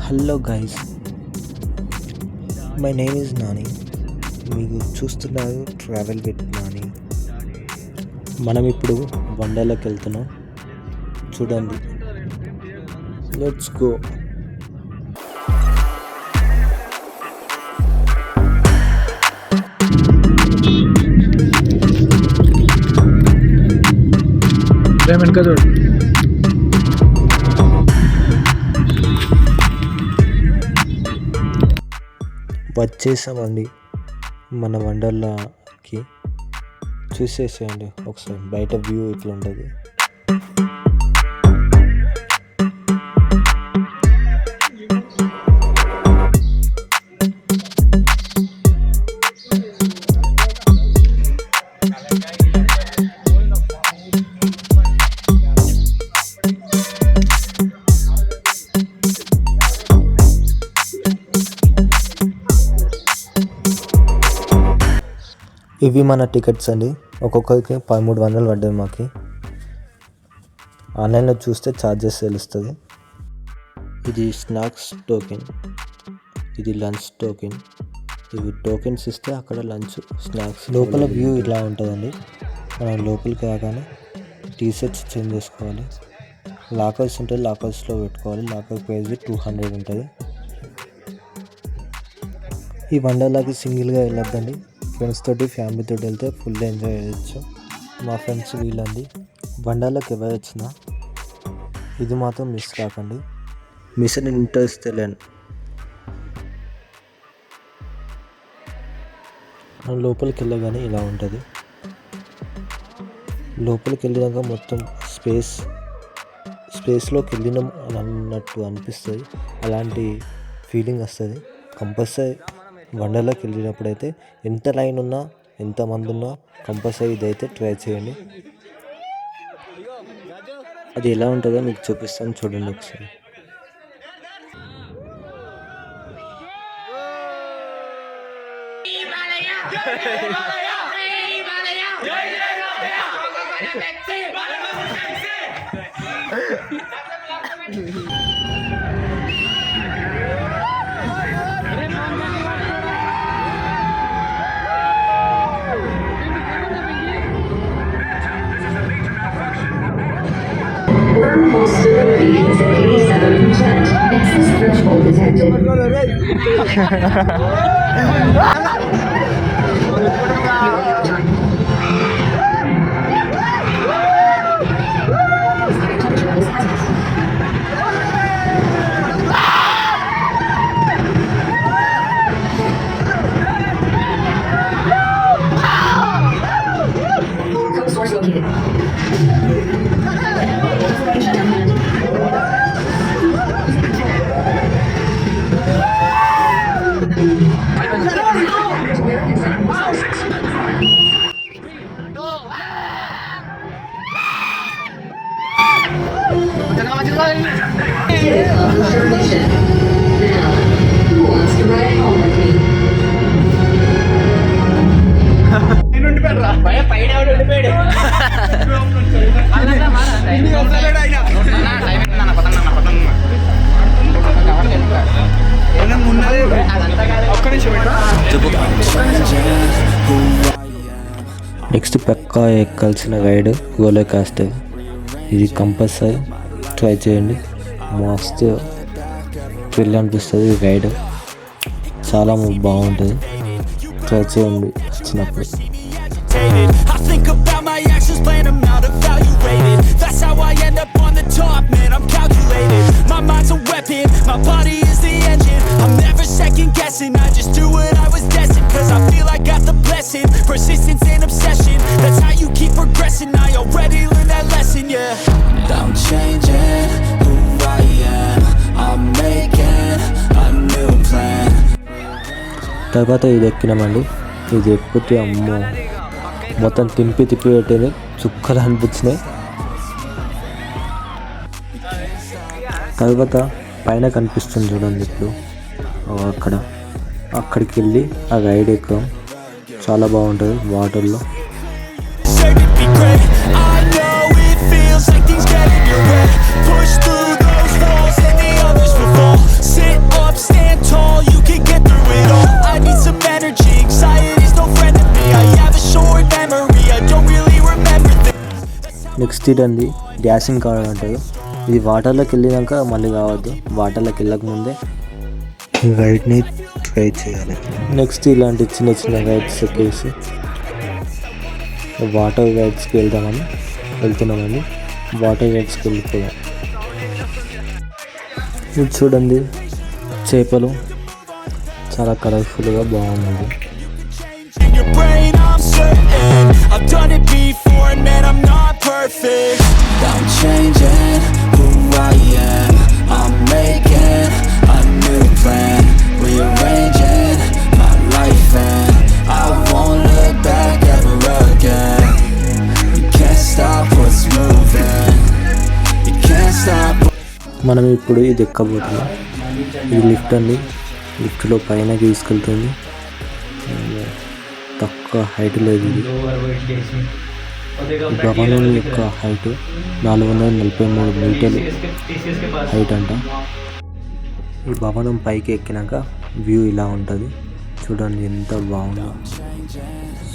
Hello guys, my name is Nani. మీకు చూస్తున్నారు travel with Nani. మనం ఇప్పుడు వండర్లోకి వెళ్తున్నాం, చూడండి. Let's go. వచ్చేసామండి మన వండర్లాకి. చూసేసేయండి ఒకసారి, బయట వ్యూ ఇట్లా ఉంటుంది. ఇవి మన టికెట్స్ అండి. ఒక్కొక్కరికి 1300 పడ్డాయి మాకు. ఆన్లైన్లో చూస్తే ఛార్జెస్ తెలుస్తుంది. ఇది స్నాక్స్ టోకెన్, ఇది లంచ్ టోకెన్. ఇవి టోకెన్స్ ఇస్తే అక్కడ లంచ్, స్నాక్స్. లోపల వ్యూ ఇలా ఉంటుందండి. మనం లోపలికి రాగానే టీషర్ట్స్ చేంజ్ చేసుకోవాలి. లాకర్స్ ఉంటుంది, లాకర్స్లో పెట్టుకోవాలి. లాకర్ ప్రైస్ 200 ఉంటుంది. ఈ వండర్లాకి సింగిల్గా వెళ్ళొద్దండి, ఫ్రెండ్స్ తోటి, ఫ్యామిలీ తోటి వెళ్తే ఫుల్ ఎంజాయ్ చేయొచ్చు. మా ఫ్రెండ్స్ వీళ్ళండి. వండర్లాకి ఎవరు వచ్చినా ఇది మాత్రం మిస్ కాకండి. Mission interstellar. మనం లోపలికి వెళ్ళగానే ఇలా ఉంటుంది. లోపలికి వెళ్ళాక మొత్తం స్పేస్లోకి వెళ్ళినాం అన్నట్టు అనిపిస్తుంది. అలాంటి ఫీలింగ్ వస్తుంది. కంపల్సరీ వండర్లోకి వెళ్ళినప్పుడైతే ఎంత లైన్ ఉన్నా, ఎంతమంది ఉన్నా కంపల్సరీ ఇదైతే ట్రై చేయండి. అది ఎలా ఉంటుందో మీకు చూపిస్తాను, చూడండి ఒకసారి. Stability is at 87%. Excess threshold detected. Code source located. Who wants to ride home with me? Next పక్కా ఎక్కాల్సిన రైడ్ రోలర్ కోస్టర్. ఇది కంపల్సరీ ట్రై చేయండి. మస్తు థ్రిల్ అనిపిస్తుంది. ఈ రైడ్ చాలా బాగుంటుంది, ట్రై చేయండి వచ్చినప్పుడు. I think about my actions, plan them out, evaluated. That's how I end up on the top, man, I'm calculated. My mind's a weapon, my body is the engine. I'm never second guessing, I just do what I was destined. Cause I feel I got the blessing, persistence and obsession. That's how you keep progressing, I already learned that lesson, yeah. I'm changing who I am, తర్వాత ఇది ఎక్కినామండి. ఇది ఎక్కితే అమ్మో మొత్తం తిప్పి పెట్టేది, చుక్కలు అనిపించినాయి. తర్వాత పైన కనిపిస్తుంది చూడండి ఇప్పుడు అక్కడికి వెళ్ళి ఆ రైడ్ ఎక్కాం. చాలా బాగుంటుంది వాటర్లో. Said it'd be great. I know it feels like things get in your way. Push through those walls and the others will fall. Sit up, stand tall, you can get through it all. I need some energy, anxiety's no friend of me. I have a short memory, I don't really remember things. Next ఇదండి guessing car అంటారు. ఇది వాటర్లోకి వెళ్ళినాక మళ్ళీ కావద్దు, వాటర్లోకి వెళ్ళకముందే రైడ్ని try చేయాలి. Next ఇలాంటి చిన్న చిన్న రైడ్స్ ఎక్కేసి వాటర్ రైడ్స్కి వెళ్తున్నామని వాటర్ రైడ్స్కి వెళ్ళిపోయాం. ఇది చూడండి చేపలు, చాలా కలర్ఫుల్గా బాగుంది. In your brain, I'm certain I've done it before and man, I'm not perfect. I'm changing who I am. I'm making a new plan, rearranging my life and I won't look back ever again. You can't stop what's moving. You can't stop. మనం ఇప్పుడు ఇది ఎక్కబోతున్నాం. ఇది lift అండి. లిఫ్ట్లో పైన తీసుకెళ్తుంది. తక్కువ height లేదు ఇది. ఈ భవనం యొక్క హైట్ 443 మీటర్లు హైట్ అంట. ఈ భవనం పైకి ఎక్కినాక వ్యూ ఇలా ఉంటుంది చూడండి, ఎంత బాగుందో,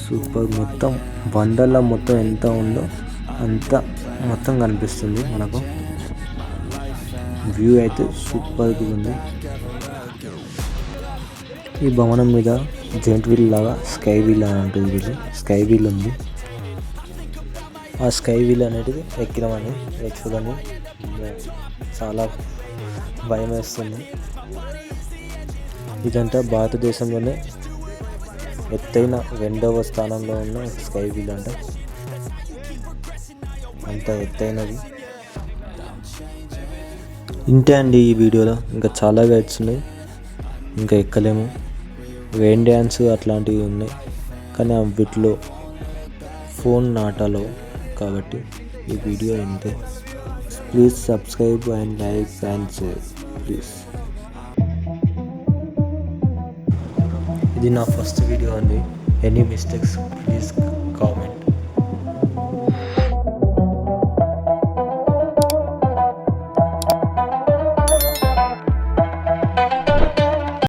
సూపర్. మొత్తం వండర్లా మొత్తం ఎంత ఉందో అంత మొత్తం కనిపిస్తుంది మనకు. వ్యూ అయితే సూపర్గా ఉంది. ఈ భవనం మీద జెయింట్ వీల్ లాగా స్కై వీల్ అని ఉంటుంది. వీళ్ళు స్కై వీల్ ఉంది. ఆ స్కై వీల్ అనేది ఎక్కినామని చూడండి, చాలా భయం వేస్తుంది. ఇదంతా భారతదేశంలోనే ఎత్తైన 2వ స్థానంలో ఉన్న స్కై వీల్ అంట. అంత ఎత్తైనది. ఇంతే అండి ఈ వీడియోలో. ఇంకా చాలా గైడ్స్ ఉన్నాయి, ఇంకా ఎక్కలేము. రెయిన్ డ్యాన్స్ అట్లాంటివి ఉన్నాయి, కానీ వీటిలో ఫోన్ నాటాలో కాబట్టి ఈ వీడియో ఇంతే. Please subscribe and like and share please. ఇది నా ఫస్ట్ వీడియో అండి. Any mistakes please